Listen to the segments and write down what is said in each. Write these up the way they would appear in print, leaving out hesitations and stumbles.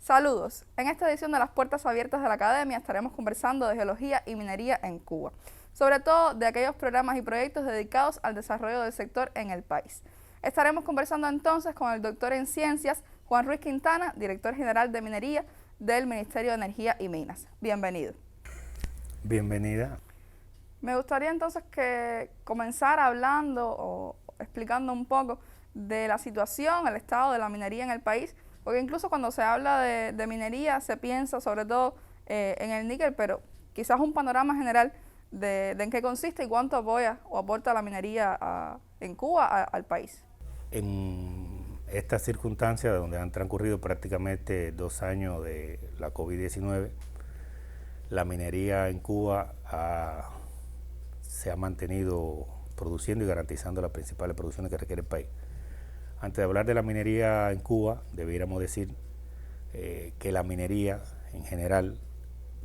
Saludos. En esta edición de las Puertas Abiertas de la Academia estaremos conversando de geología y minería en Cuba, sobre todo de aquellos programas y proyectos dedicados al desarrollo del sector en el país. Estaremos conversando entonces con el doctor en Ciencias, Juan Ruiz Quintana, director general de Minería del Ministerio de Energía y Minas. Bienvenido. Bienvenida. Me gustaría entonces que comenzara hablando o explicando un poco de la situación, el estado de la minería en el país, porque incluso cuando se habla de minería se piensa sobre todo en el níquel, pero quizás un panorama general de en qué consiste y cuánto apoya o aporta la minería en Cuba al país. En estas circunstancias donde han transcurrido prácticamente 2 años de la COVID-19, la minería en Cuba se ha mantenido produciendo y garantizando las principales producciones que requiere el país. Antes de hablar de la minería en Cuba, debiéramos decir que la minería en general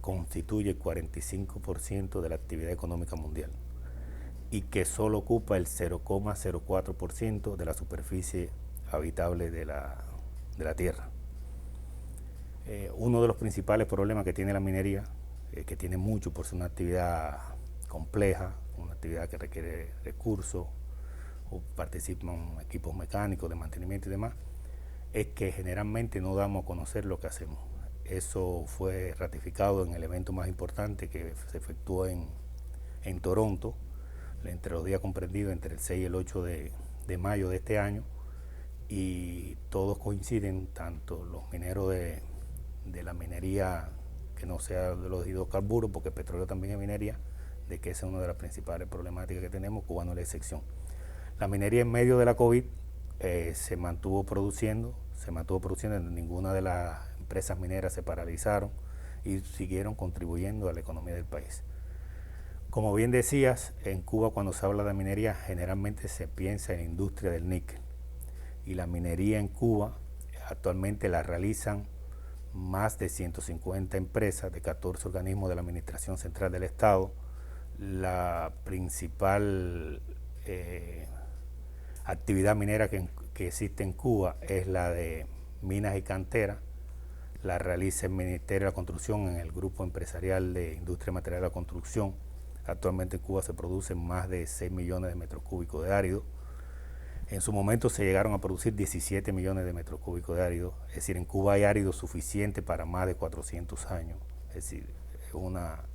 constituye el 45% de la actividad económica mundial y que solo ocupa el 0,04% de la superficie habitable de la Tierra. Uno de los principales problemas que tiene la minería, que tiene mucho por ser una actividad compleja, una actividad que requiere recursos, participan equipos mecánicos de mantenimiento y demás, es que generalmente no damos a conocer lo que hacemos. Eso fue ratificado en el evento más importante que se efectuó en Toronto, entre los días comprendidos entre el 6 y el 8 de mayo de este año, y todos coinciden, tanto los mineros de la minería que no sea de los hidrocarburos, porque el petróleo también es minería, de que esa es una de las principales problemáticas que tenemos. Cuba no es la excepción. La minería en medio de la COVID se mantuvo produciendo, ninguna de las empresas mineras se paralizaron y siguieron contribuyendo a la economía del país. Como bien decías, en Cuba cuando se habla de minería generalmente se piensa en la industria del níquel, y la minería en Cuba actualmente la realizan más de 150 empresas de 14 organismos de la Administración Central del Estado. La principal actividad minera que existe en Cuba es la de minas y canteras. La realiza el Ministerio de la Construcción en el Grupo Empresarial de Industria Material de la Construcción. Actualmente en Cuba se producen más de 6 millones de metros cúbicos de árido. En su momento se llegaron a producir 17 millones de metros cúbicos de árido. Es decir, en Cuba hay árido suficiente para más de 400 años. Es decir, es una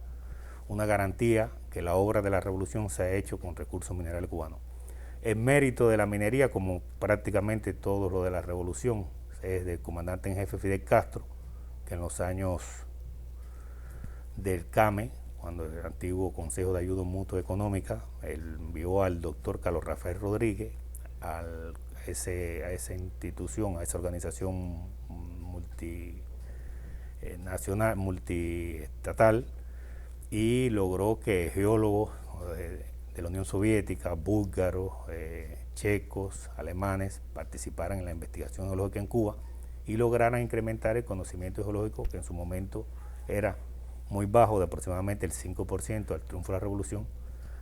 garantía que la obra de la revolución se ha hecho con recursos minerales cubanos. El mérito de la minería, como prácticamente todo lo de la revolución, es del comandante en jefe Fidel Castro, que en los años del CAME, cuando el antiguo Consejo de Ayuda Mutua Económica, él envió al doctor Carlos Rafael Rodríguez a esa institución, a esa organización multinacional, multiestatal, y logró que geólogos de la Unión Soviética, búlgaros, checos, alemanes participaran en la investigación geológica en Cuba y lograran incrementar el conocimiento geológico, que en su momento era muy bajo, de aproximadamente el 5% al triunfo de la revolución,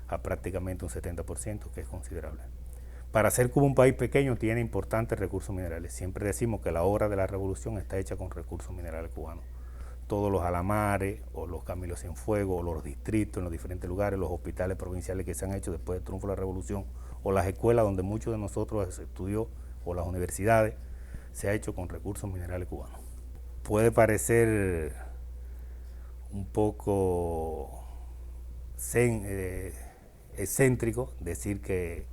a prácticamente un 70%, que es considerable. Para ser Cuba un país pequeño tiene importantes recursos minerales. Siempre decimos que la obra de la revolución está hecha con recursos minerales cubanos. Todos los alamares, o los Caminos en Fuego, o los distritos en los diferentes lugares, los hospitales provinciales que se han hecho después del triunfo de la revolución, o las escuelas donde muchos de nosotros estudió, o las universidades, se ha hecho con recursos minerales cubanos. Puede parecer un poco excéntrico decir que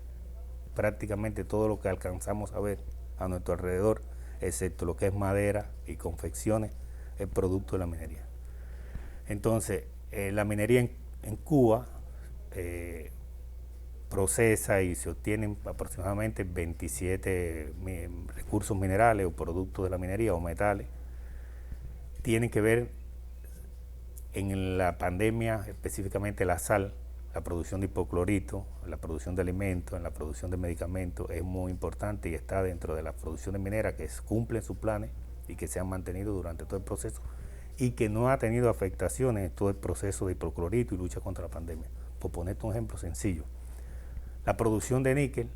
prácticamente todo lo que alcanzamos a ver a nuestro alrededor, excepto lo que es madera y confecciones, es producto de la minería. Entonces, la minería en Cuba procesa y se obtienen aproximadamente 27 recursos minerales o productos de la minería o metales. Tienen que ver En la pandemia, específicamente la sal, la producción de hipoclorito, la producción de alimentos, en la producción de medicamentos es muy importante y está dentro de las producciones mineras que cumplen sus planes y que se han mantenido durante todo el proceso y que no ha tenido afectaciones en todo el proceso de hipoclorito y lucha contra la pandemia. Por ponerte un ejemplo sencillo, la producción de níquel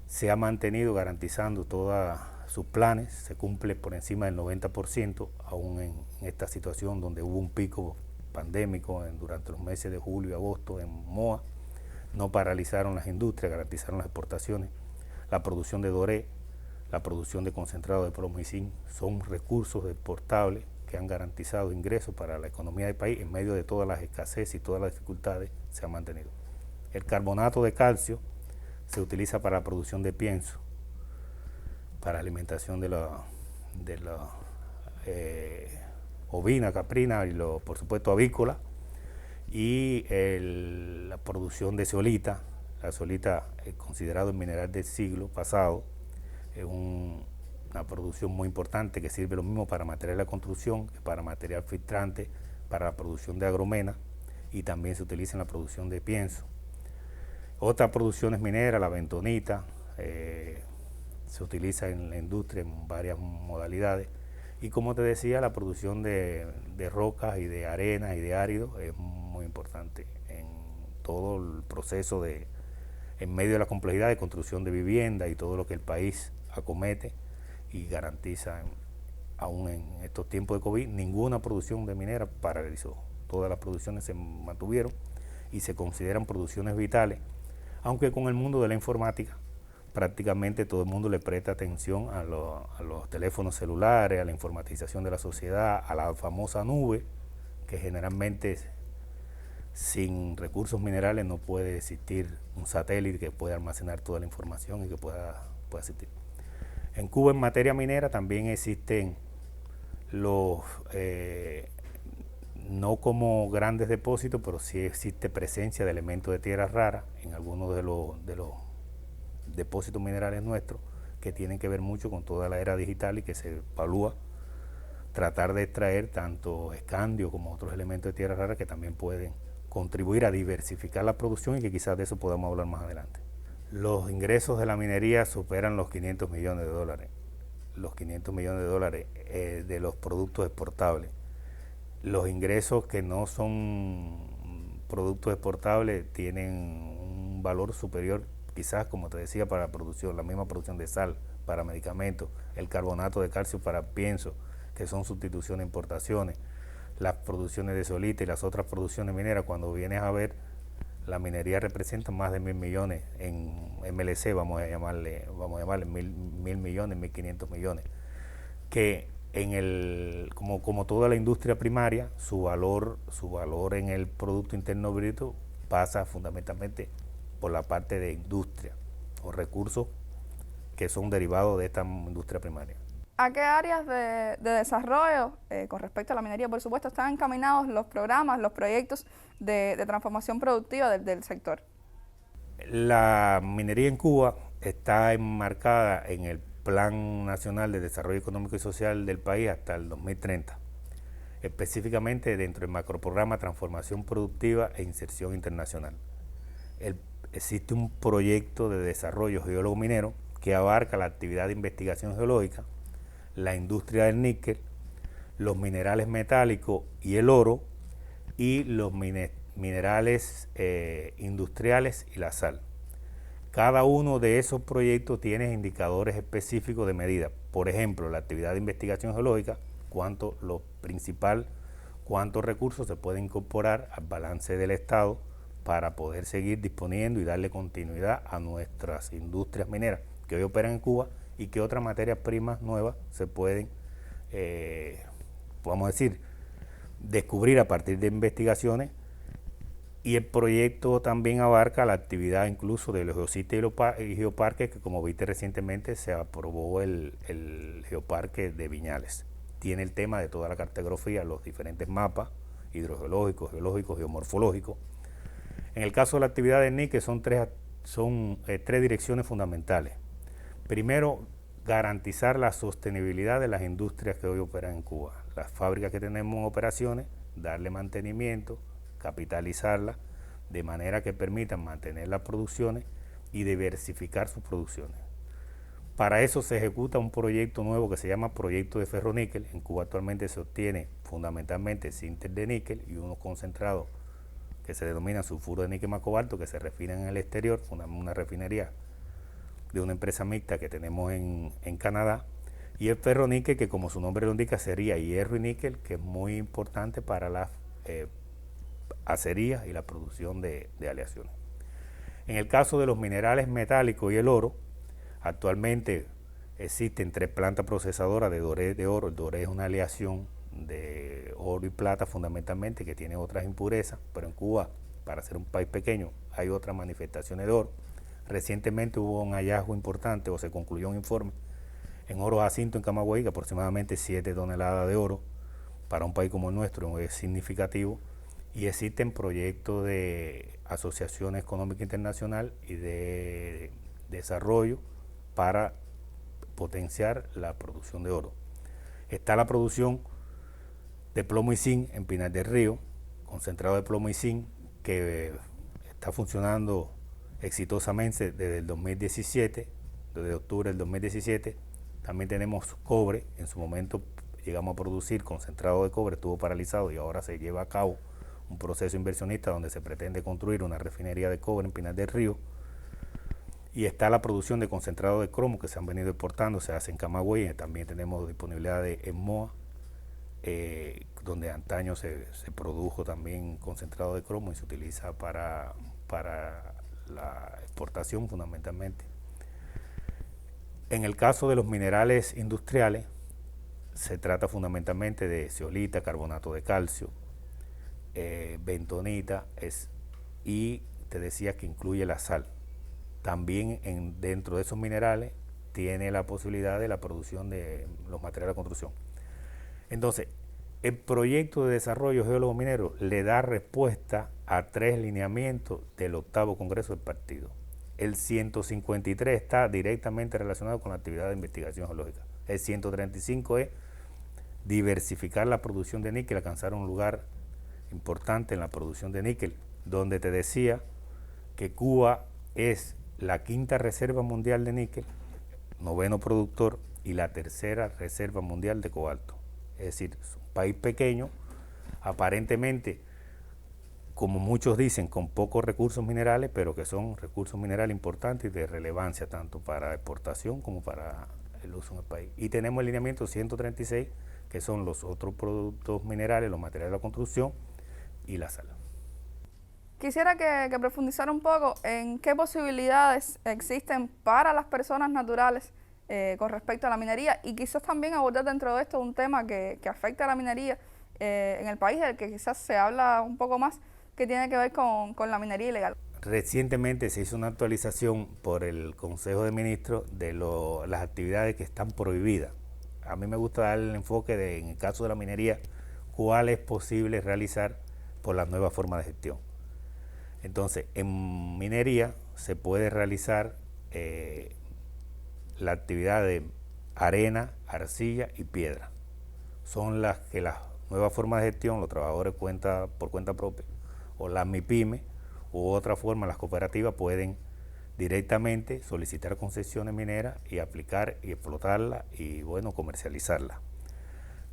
se ha mantenido garantizando todos sus planes, se cumple por encima del 90%, aún en esta situación donde hubo un pico pandémico durante los meses de julio y agosto en MOA, no paralizaron las industrias, garantizaron las exportaciones. La producción de doré, la producción de concentrado de plomo y zinc son recursos exportables que han garantizado ingresos para la economía del país en medio de todas las escasez y todas las dificultades se ha mantenido. El carbonato de calcio se utiliza para la producción de pienso, para alimentación de la ovina, caprina y por supuesto avícola, y la producción de zeolita. La zeolita es considerado el mineral del siglo pasado, es una producción muy importante que sirve lo mismo para material de construcción que para material filtrante, para la producción de agromena, y también se utiliza en la producción de pienso. Otras producciones mineras, la bentonita, se utiliza en la industria en varias modalidades. Y como te decía, la producción de rocas y de arenas y de áridos es muy importante en todo el proceso en medio de la complejidad de construcción de vivienda y todo lo que el país acomete y garantiza, aún en estos tiempos de COVID, ninguna producción de minera paralizó. Todas las producciones se mantuvieron y se consideran producciones vitales, aunque con el mundo de la informática prácticamente todo el mundo le presta atención a los teléfonos celulares, a la informatización de la sociedad, a la famosa nube, que generalmente sin recursos minerales no puede existir un satélite que pueda almacenar toda la información y que pueda existir. En Cuba, en materia minera, también existen no como grandes depósitos, pero sí existe presencia de elementos de tierras raras en algunos de los depósitos minerales nuestros, que tienen que ver mucho con toda la era digital y que se evalúa tratar de extraer tanto escandio como otros elementos de tierra rara que también pueden contribuir a diversificar la producción y que quizás de eso podamos hablar más adelante. Los ingresos de la minería superan los 500 millones de dólares. Los 500 millones de dólares de los productos exportables. Los ingresos que no son productos exportables tienen un valor superior, quizás, como te decía, para la producción, la misma producción de sal, para medicamentos, el carbonato de calcio para pienso, que son sustituciones, importaciones, las producciones de zeolita y las otras producciones mineras. Cuando vienes a ver, la minería representa más de 1.000 millones en MLC, vamos a llamarle 1.000 millones, 1.500 millones, que como toda la industria primaria, su valor en el Producto Interno Bruto pasa fundamentalmente por la parte de industria o recursos que son derivados de esta industria primaria. ¿A qué áreas de desarrollo, con respecto a la minería, por supuesto, están encaminados los programas, los proyectos de transformación productiva del sector? La minería en Cuba está enmarcada en el Plan Nacional de Desarrollo Económico y Social del país hasta el 2030, específicamente dentro del macroprograma Transformación Productiva e Inserción Internacional. Existe un proyecto de desarrollo geólogo minero que abarca la actividad de investigación geológica, la industria del níquel, los minerales metálicos y el oro, y los minerales industriales y la sal. Cada uno de esos proyectos tiene indicadores específicos de medida. Por ejemplo, la actividad de investigación geológica, cuántos recursos se pueden incorporar al balance del Estado para poder seguir disponiendo y darle continuidad a nuestras industrias mineras que hoy operan en Cuba y que otras materias primas nuevas se pueden, vamos a decir, descubrir a partir de investigaciones. Y el proyecto también abarca la actividad incluso de los geocities y geoparques, que como viste recientemente se aprobó el geoparque de Viñales. Tiene el tema de toda la cartografía, los diferentes mapas hidrogeológicos, geológicos, geomorfológicos. En el caso de la actividad del níquel son tres direcciones fundamentales. Primero, garantizar la sostenibilidad de las industrias que hoy operan en Cuba. Las fábricas que tenemos en operaciones darle mantenimiento, capitalizarla, de manera que permitan mantener las producciones y diversificar sus producciones. Para eso se ejecuta un proyecto nuevo que se llama Proyecto de Ferroníquel. En Cuba actualmente se obtiene fundamentalmente sinter de níquel y unos concentrados que se denominan sulfuro de níquel más cobalto, que se refinan en el exterior, una refinería de una empresa mixta que tenemos en Canadá, y el ferroníquel, que como su nombre lo indica sería hierro y níquel, que es muy importante para las acerías y la producción de aleaciones. En el caso de los minerales metálicos y el oro, actualmente existen 3 plantas procesadoras de doré de oro. El doré es una aleación de oro y plata fundamentalmente, que tiene otras impurezas, pero en Cuba, para ser un país pequeño, hay otras manifestaciones de oro. Recientemente hubo un hallazgo importante, o se concluyó un informe en oro jacinto en Camagüey, que aproximadamente 7 toneladas de oro para un país como el nuestro es significativo, y existen proyectos de asociación económica internacional y de desarrollo para potenciar la producción de oro. Está la producción de plomo y zinc en Pinar del Río, concentrado de plomo y zinc, que está funcionando exitosamente desde el 2017, desde octubre del 2017. También tenemos cobre. En su momento llegamos a producir concentrado de cobre, estuvo paralizado y ahora se lleva a cabo un proceso inversionista donde se pretende construir una refinería de cobre en Pinar del Río. Y está la producción de concentrado de cromo que se han venido exportando, se hace en Camagüey. También tenemos disponibilidad en Moa, donde antaño se produjo también concentrado de cromo y se utiliza para la exportación fundamentalmente. En el caso de los minerales industriales, se trata fundamentalmente de zeolita, carbonato de calcio, bentonita, y te decía que incluye la sal. También dentro de esos minerales tiene la posibilidad de la producción de los materiales de construcción. Entonces, el proyecto de desarrollo geólogo minero le da respuesta a 3 lineamientos del 8º Congreso del Partido. El 153 está directamente relacionado con la actividad de investigación geológica. El 135 es diversificar la producción de níquel, alcanzar un lugar importante en la producción de níquel, donde te decía que Cuba es la 5ª reserva mundial de níquel, 9º productor y la 3ª reserva mundial de cobalto. Es decir, es un país pequeño, aparentemente, como muchos dicen, con pocos recursos minerales, pero que son recursos minerales importantes y de relevancia tanto para exportación como para el uso en el país. Y tenemos el lineamiento 136, que son los otros productos minerales, los materiales de la construcción y la sal. Quisiera que profundizara un poco en qué posibilidades existen para las personas naturales con respecto a la minería, y quizás también abordar dentro de esto un tema que afecta a la minería en el país, del que quizás se habla un poco más, que tiene que ver con la minería ilegal. Recientemente se hizo una actualización por el Consejo de Ministros de las actividades que están prohibidas. A mí me gusta dar el enfoque de, en el caso de la minería, cuál es posible realizar por las nuevas formas de gestión. Entonces, en minería se puede realizar la actividad de arena, arcilla y piedra. Son las que las nuevas formas de gestión, los trabajadores por cuenta propia, o las MIPYME, u otra forma, las cooperativas pueden directamente solicitar concesiones mineras y aplicar y explotarlas y, bueno, comercializarlas.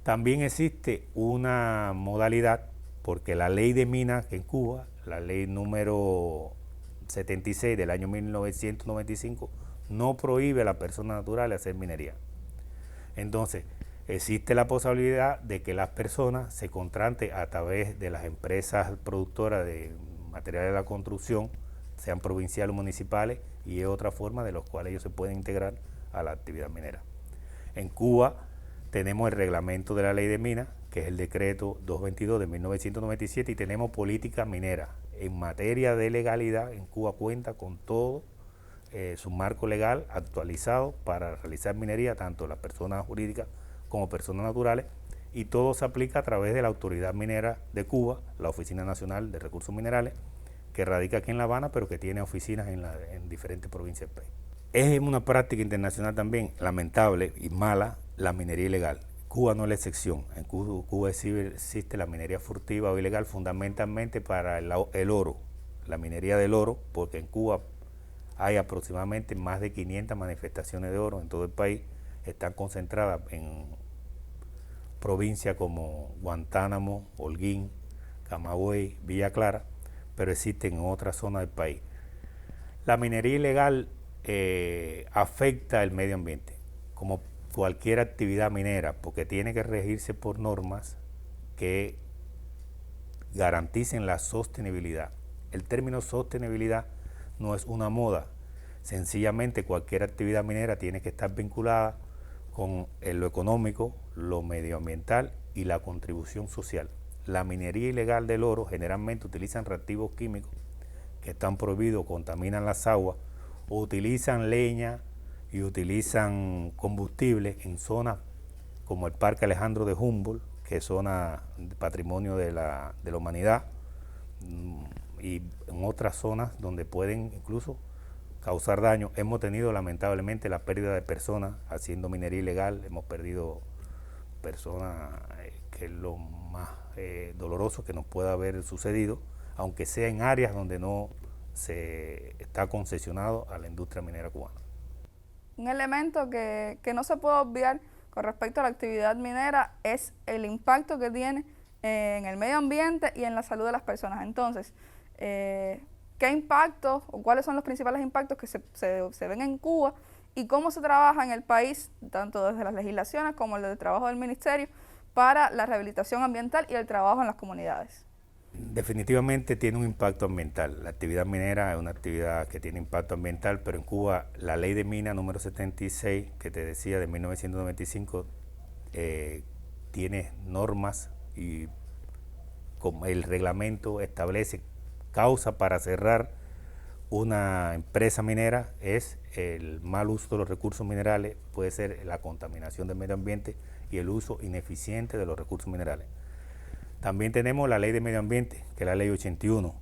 También existe una modalidad, porque la ley de minas en Cuba, la ley número 76 del año 1995, no prohíbe a las personas naturales hacer minería. Entonces, existe la posibilidad de que las personas se contraten a través de las empresas productoras de materiales de la construcción, sean provinciales o municipales, y es otra forma de los cuales ellos se pueden integrar a la actividad minera. En Cuba tenemos el reglamento de la ley de minas, que es el decreto 222 de 1997, y tenemos política minera. En materia de legalidad, en Cuba cuenta con todo su marco legal actualizado para realizar minería, tanto las personas jurídicas como personas naturales, y todo se aplica a través de la Autoridad Minera de Cuba, la Oficina Nacional de Recursos Minerales, que radica aquí en La Habana, pero que tiene oficinas en diferentes provincias del país. Es una práctica internacional también lamentable y mala la minería ilegal. Cuba no es la excepción. En Cuba existe la minería furtiva o ilegal fundamentalmente para el oro, la minería del oro, porque en Cuba hay aproximadamente más de 500 manifestaciones de oro en todo el país. Están concentradas en provincias como Guantánamo, Holguín, Camagüey, Villa Clara, pero existen en otras zonas del país. La minería ilegal afecta el medio ambiente, como cualquier actividad minera, porque tiene que regirse por normas que garanticen la sostenibilidad. El término sostenibilidad no es una moda, sencillamente cualquier actividad minera tiene que estar vinculada con lo económico, lo medioambiental y la contribución social. La minería ilegal del oro generalmente utilizan reactivos químicos que están prohibidos, contaminan las aguas, o utilizan leña y utilizan combustible en zonas como el Parque Alejandro de Humboldt, que es zona de patrimonio de la humanidad, y en otras zonas donde pueden incluso causar daño. Hemos tenido lamentablemente la pérdida de personas haciendo minería ilegal, hemos perdido personas, que es lo más doloroso que nos pueda haber sucedido, aunque sea en áreas donde no se está concesionado a la industria minera cubana. Un elemento que no se puede obviar con respecto a la actividad minera es el impacto que tiene en el medio ambiente y en la salud de las personas. Entonces, ¿qué impactos o cuáles son los principales impactos que se ven en Cuba y cómo se trabaja en el país, tanto desde las legislaciones como el trabajo del ministerio, para la rehabilitación ambiental y el trabajo en las comunidades? Definitivamente tiene un impacto ambiental. La actividad minera es una actividad que tiene impacto ambiental, pero en Cuba la ley de mina número 76, que te decía, de 1995, tiene normas y como el reglamento establece causa para cerrar una empresa minera es el mal uso de los recursos minerales, puede ser la contaminación del medio ambiente y el uso ineficiente de los recursos minerales. También tenemos la ley de medio ambiente, que es la ley 81,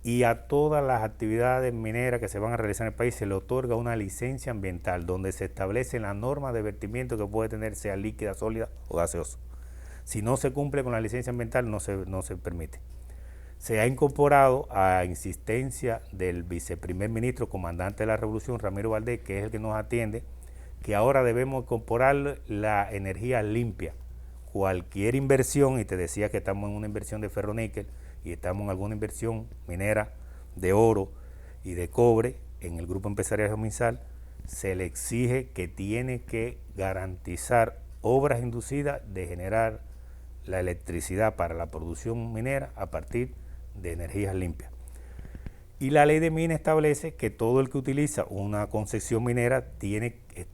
y a todas las actividades mineras que se van a realizar en el país se le otorga una licencia ambiental donde se establecen las normas de vertimiento que puede tener, sea líquida, sólida o gaseosa. Si no se cumple con la licencia ambiental no se permite. Se ha incorporado a insistencia del viceprimer ministro, comandante de la Revolución, Ramiro Valdés, que es el que nos atiende, que ahora debemos incorporar la energía limpia. Cualquier inversión, y te decía que estamos en una inversión de ferroníquel y estamos en alguna inversión minera de oro y de cobre en el Grupo Empresarial Geomisal, se le exige que tiene que garantizar obras inducidas de generar la electricidad para la producción minera a partir de energías limpias. Y la ley de mina establece que todo el que utiliza una concesión minera tiene que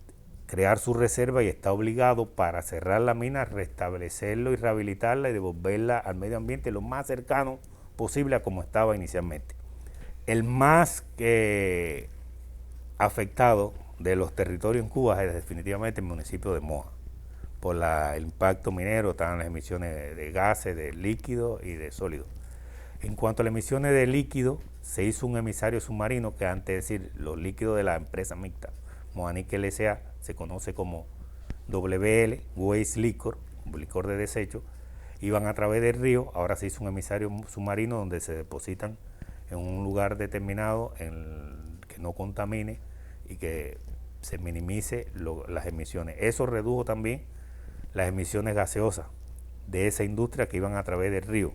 crear su reserva y está obligado para cerrar la mina, restablecerlo y rehabilitarla y devolverla al medio ambiente lo más cercano posible a como estaba inicialmente. El más afectado de los territorios en Cuba es definitivamente el municipio de Moa, por el impacto minero, están las emisiones de gases, de líquido y de sólido. En cuanto a las emisiones de líquido, se hizo un emisario submarino que antes de decir los líquidos de la empresa mixta Moa Níquel S.A. se conoce como WL, Waste Liquor, licor de desecho, iban a través del río. Ahora se hizo un emisario submarino donde se depositan en un lugar determinado que no contamine y que se minimice las emisiones. Eso redujo también las emisiones gaseosas de esa industria que iban a través del río.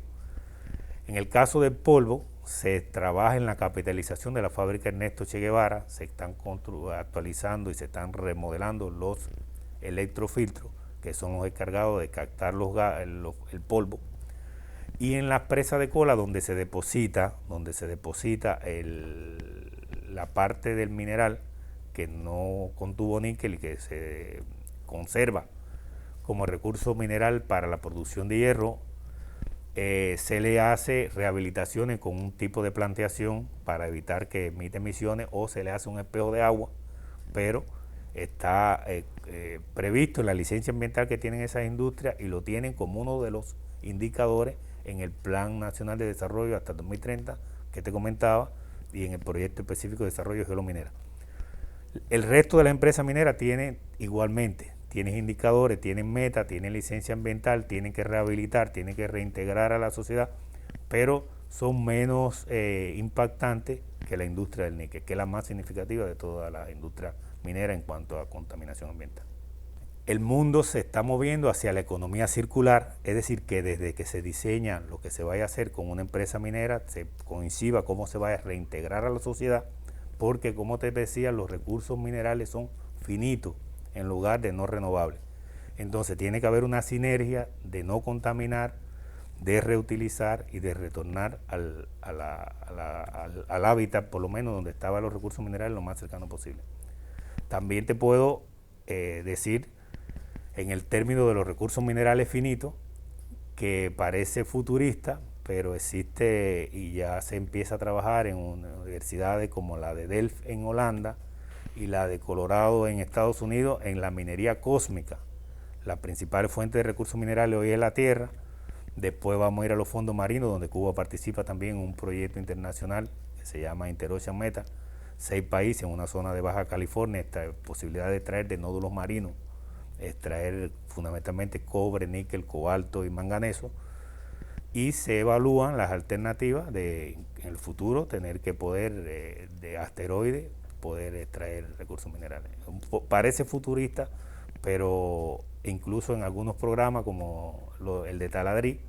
En el caso del polvo, se trabaja en la capitalización de la fábrica Ernesto Che Guevara, se están actualizando y se están remodelando los electrofiltros, que son los encargados de captar el polvo. Y en las presas de cola, donde se deposita la parte del mineral que no contuvo níquel y que se conserva como recurso mineral para la producción de hierro, se le hace rehabilitaciones con un tipo de planteación para evitar que emite emisiones, o se le hace un espejo de agua, pero está previsto en la licencia ambiental que tienen esas industrias y lo tienen como uno de los indicadores en el Plan Nacional de Desarrollo hasta 2030 que te comentaba y en el Proyecto Específico de Desarrollo Geominera. El resto de las empresas mineras tienen igualmente tienes indicadores, tienen meta, tienen licencia ambiental, tienen que rehabilitar, tienen que reintegrar a la sociedad, pero son menos impactantes que la industria del níquel, que es la más significativa de toda la industria minera en cuanto a contaminación ambiental. El mundo se está moviendo hacia la economía circular, es decir, que desde que se diseña lo que se vaya a hacer con una empresa minera, se coincida cómo se va a reintegrar a la sociedad, porque como te decía, los recursos minerales son finitos en lugar de no renovables. Entonces tiene que haber una sinergia de no contaminar, de reutilizar y de retornar al hábitat, por lo menos donde estaban los recursos minerales, lo más cercano posible. También te puedo decir, en el término de los recursos minerales finitos, que parece futurista, pero existe y ya se empieza a trabajar en universidades como la de Delft en Holanda y la de Colorado en Estados Unidos en la minería cósmica. La principal fuente de recursos minerales hoy es la tierra. Después vamos a ir a los fondos marinos, donde Cuba participa también en un proyecto internacional que se llama Interocean Meta. 6 países en una zona de Baja California, esta posibilidad de extraer de nódulos marinos, extraer fundamentalmente cobre, níquel, cobalto y manganeso, y se evalúan las alternativas de en el futuro tener que poder de asteroides poder extraer recursos minerales. Parece futurista, pero incluso en algunos programas como el de Taladrí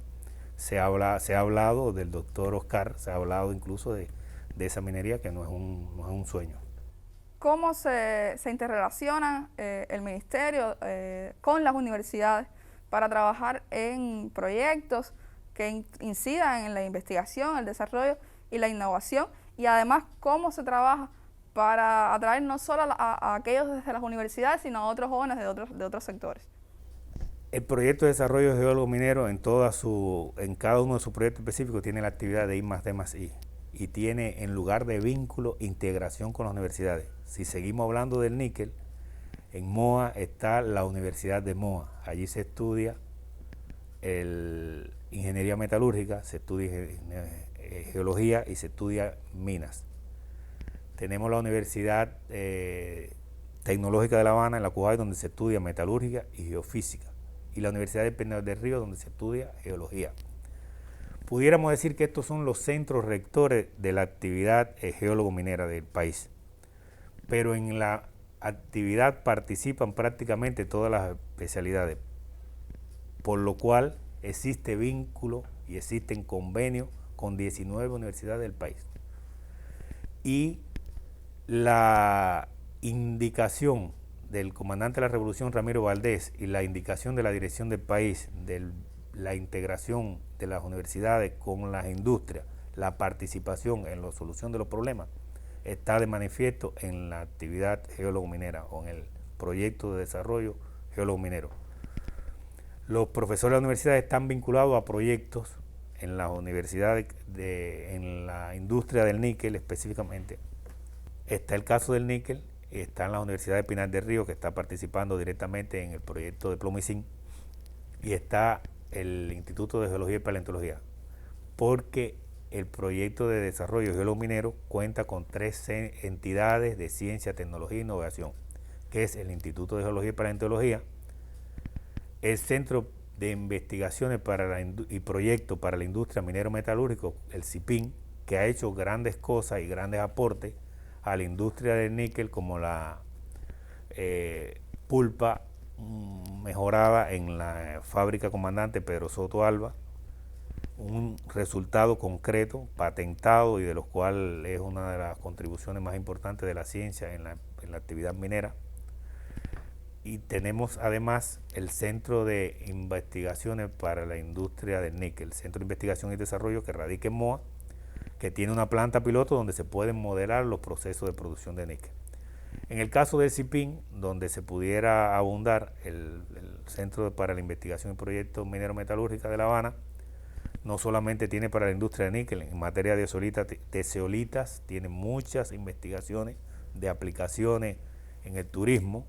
se ha hablado del doctor Oscar, se ha hablado incluso de esa minería, que no es un sueño. ¿Cómo se interrelaciona el ministerio con las universidades para trabajar en proyectos que incidan en la investigación, el desarrollo y la innovación? Y además, ¿cómo se trabaja para atraer no solo a aquellos desde las universidades, sino a otros jóvenes de otros sectores? El proyecto de desarrollo de geólogo minero en cada uno de sus proyectos específicos tiene la actividad de I+D+I. Y tiene, en lugar de vínculo, integración con las universidades. Si seguimos hablando del níquel, en MOA está la Universidad de MOA. Allí se estudia ingeniería metalúrgica, se estudia geología y se estudia minas. Tenemos la Universidad Tecnológica de La Habana, en la Cujay, donde se estudia metalúrgica y geofísica. Y la Universidad de Pinar del Río, donde se estudia geología. Pudiéramos decir que estos son los centros rectores de la actividad geólogo-minera del país. Pero en la actividad participan prácticamente todas las especialidades, por lo cual existe vínculo y existen convenios con 19 universidades del país. Y la indicación del comandante de la Revolución, Ramiro Valdés, y la indicación de la dirección del país, la integración de las universidades con las industrias, la participación en la solución de los problemas, está de manifiesto en la actividad geólogo-minera o en el proyecto de desarrollo geólogo-minero. Los profesores de la universidad están vinculados a proyectos en las universidades, en la industria del níquel específicamente. Está el caso del níquel, está en la Universidad de Pinar del Río, que está participando directamente en el proyecto de plomo y zinc, y está el Instituto de Geología y Paleontología, porque el proyecto de desarrollo geólogo-minero cuenta con 3 entidades de ciencia, tecnología e innovación, que es el Instituto de Geología y Paleontología, el Centro de Investigaciones y Proyectos para la Industria Minero-Metalúrgico, el CIPIN, que ha hecho grandes cosas y grandes aportes a la industria del níquel, como la pulpa mejorada en la fábrica Comandante Pedro Soto Alba, un resultado concreto, patentado, y de los cuales es una de las contribuciones más importantes de la ciencia en la actividad minera. Y tenemos además el Centro de Investigaciones para la Industria del Níquel, Centro de Investigación y Desarrollo, que radica en MOA, que tiene una planta piloto donde se pueden modelar los procesos de producción de níquel. En el caso del CIPIN, donde se pudiera abundar el Centro para la Investigación y Proyectos Minero-Metalúrgica de La Habana, no solamente tiene para la industria de níquel, en materia de zeolitas tiene muchas investigaciones de aplicaciones en el turismo,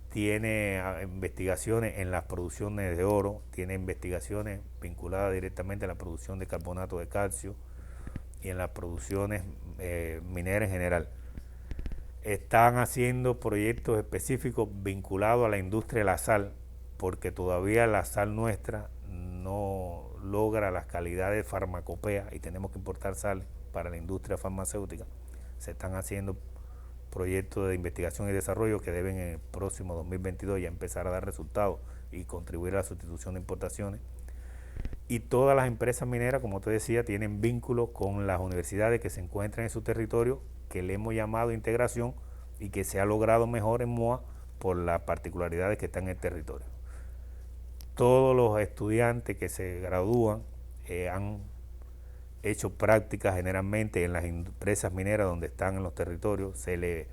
tiene investigaciones en las producciones de oro, tiene investigaciones vinculadas directamente a la producción de carbonato de calcio y en las producciones mineras en general. están haciendo proyectos específicos vinculados a la industria de la sal, porque todavía la sal nuestra no logra las calidades farmacopea y tenemos que importar sal para la industria farmacéutica. Se están haciendo proyectos de investigación y desarrollo que deben en el próximo 2022 ya empezar a dar resultados y contribuir a la sustitución de importaciones. Y todas las empresas mineras, como te decía, tienen vínculos con las universidades que se encuentran en su territorio, que le hemos llamado integración y que se ha logrado mejor en MOA por las particularidades que están en el territorio. Todos los estudiantes que se gradúan han hecho prácticas generalmente en las empresas mineras donde están en los territorios, se les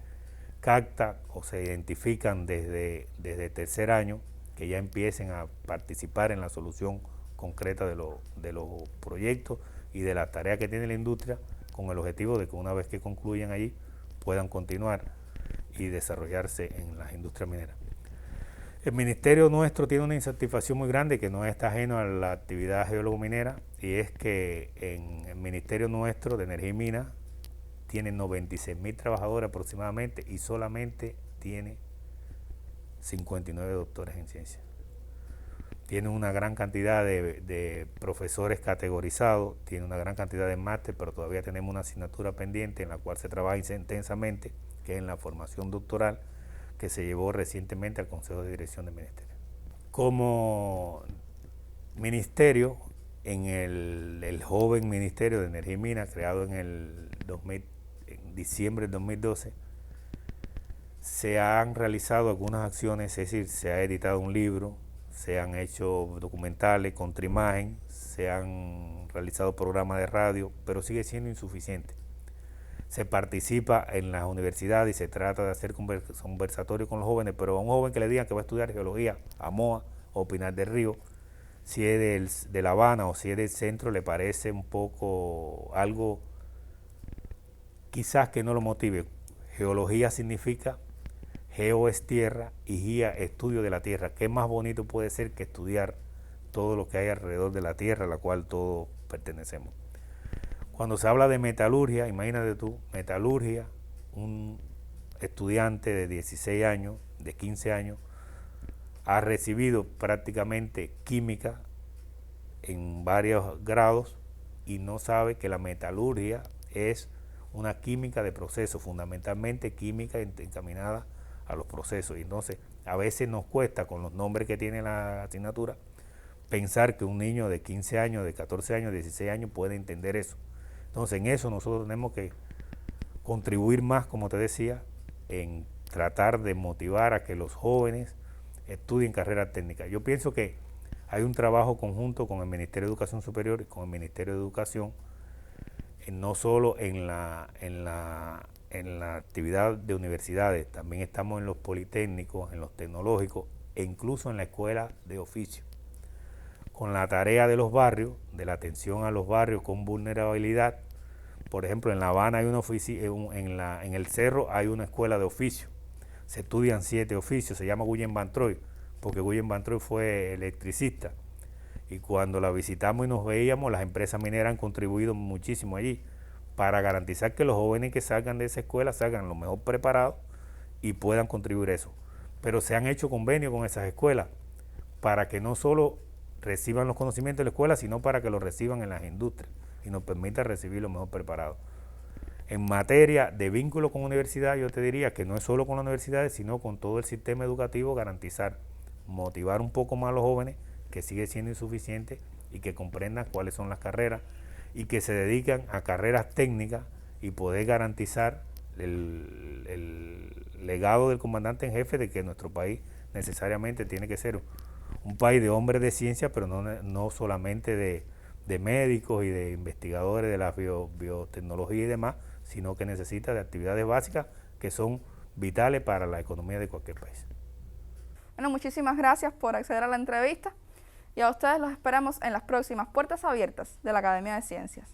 capta o se identifican desde tercer año, que ya empiecen a participar en la solución concreta de los proyectos y de las tareas que tiene la industria, con el objetivo de que una vez que concluyan allí puedan continuar y desarrollarse en las industrias mineras. El ministerio nuestro tiene una insatisfacción muy grande que no está ajeno a la actividad geólogo-minera, y es que en el ministerio nuestro de Energía y Minas tiene 96.000 trabajadores aproximadamente y solamente tiene 59 doctores en ciencias. Tiene una gran cantidad de profesores categorizados, tiene una gran cantidad de máster, pero todavía tenemos una asignatura pendiente en la cual se trabaja intensamente, que es en la formación doctoral, que se llevó recientemente al Consejo de Dirección del Ministerio. Como ministerio, en el joven Ministerio de Energía y Minas, creado en diciembre del 2012, se han realizado algunas acciones, es decir, se ha editado un libro, se han hecho documentales, contraimagen, se han realizado programas de radio, pero sigue siendo insuficiente. Se participa en las universidades y se trata de hacer conversatorios con los jóvenes, pero a un joven que le digan que va a estudiar geología a MOA o Pinar del Río, si es de La Habana o si es del centro, le parece un poco algo quizás que no lo motive. Geología significa geo es tierra y guía estudio de la tierra. ¿Qué más bonito puede ser que estudiar todo lo que hay alrededor de la tierra a la cual todos pertenecemos? Cuando se habla de metalurgia, imagínate tú, metalurgia, un estudiante de 16 años, de 15 años, ha recibido prácticamente química en varios grados y no sabe que la metalurgia es una química de proceso, fundamentalmente química encaminada a los procesos. Y entonces a veces nos cuesta, con los nombres que tiene la asignatura, pensar que un niño de 15 años, de 14 años, de 16 años puede entender eso. Entonces en eso nosotros tenemos que contribuir más, como te decía, en tratar de motivar a que los jóvenes estudien carreras técnicas. Yo pienso que hay un trabajo conjunto con el Ministerio de Educación Superior y con el Ministerio de Educación, no solo en la actividad de universidades, también estamos en los politécnicos, en los tecnológicos e incluso en la escuela de oficio, con la tarea de los barrios, de la atención a los barrios con vulnerabilidad. Por ejemplo, en La Habana hay en el Cerro hay una escuela de oficio, se estudian 7 oficios, se llama Guyen Van Troy, porque Guyen Van Troy fue electricista, y cuando la visitamos y nos veíamos, las empresas mineras han contribuido muchísimo allí para garantizar que los jóvenes que salgan de esa escuela salgan lo mejor preparados y puedan contribuir a eso. Pero se han hecho convenios con esas escuelas para que no solo reciban los conocimientos de la escuela, sino para que los reciban en las industrias y nos permita recibir lo mejor preparados. En materia de vínculo con universidad, yo te diría que no es solo con las universidades, sino con todo el sistema educativo, garantizar, motivar un poco más a los jóvenes, que sigue siendo insuficiente, y que comprendan cuáles son las carreras y que se dedican a carreras técnicas y poder garantizar el legado del comandante en jefe de que nuestro país necesariamente tiene que ser un país de hombres de ciencia, pero no solamente de médicos y de investigadores de la biotecnología y demás, sino que necesita de actividades básicas que son vitales para la economía de cualquier país. Bueno, muchísimas gracias por acceder a la entrevista y a ustedes los esperamos en las próximas Puertas Abiertas de la Academia de Ciencias.